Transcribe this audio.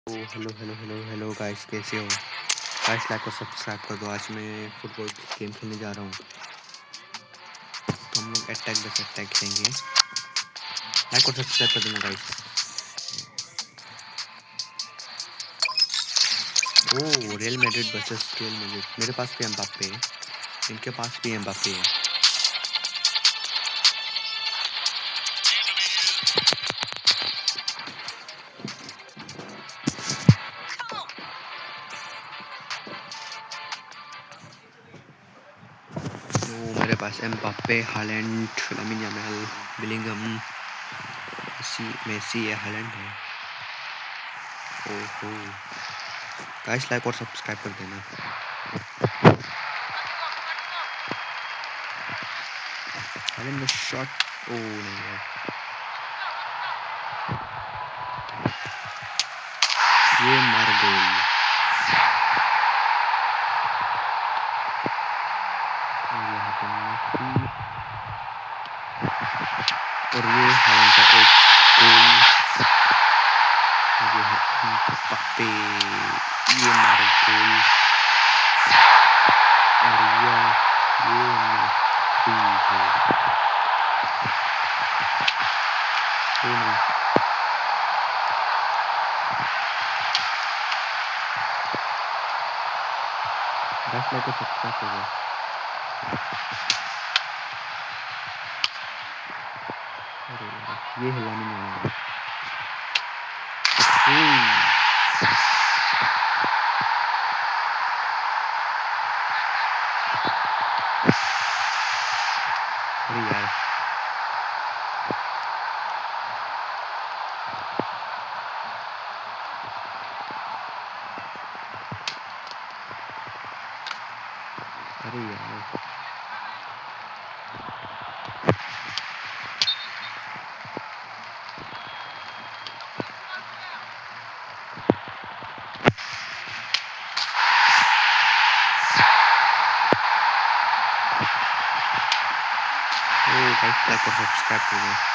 Hello hello hello hello guys, कैसे हो guys? Like और सब्सक्राइब कर दो। आज मैं फुटबॉल गेम खेलने जा रहा हूँ, तो हम लोग अटैक बस अटैक खेलेंगे। लाइक और सब्सक्राइब कर देना guys. Oh, Real Madrid versus Real Madrid. मेरे पास भी एम्बाप्पे है, इनके पास भी एम्बाप्पे है। तो मेरे पास Mbappe, Haaland, Lamine Yamal, Bellingham, Messi है, हालैंड है। ओहो गाइस, लाइक और सब्सक्राइब कर देना। हालैंड में शॉट, ओ नहीं यार, ये मार गोल। और यहाँ पे मेसी, और ये हालैंड का एक गोल। ये है एम्बाप्पे, ये मार गोल। और ये मेसी है। ओ नहीं, बस लाइक और सब्सक्राइब कर दो। अरे यार, ये है लामिन यामाल। अरे यार, अरे यार, ओ गाइस, लाइक और सब्सक्राइब कर दो।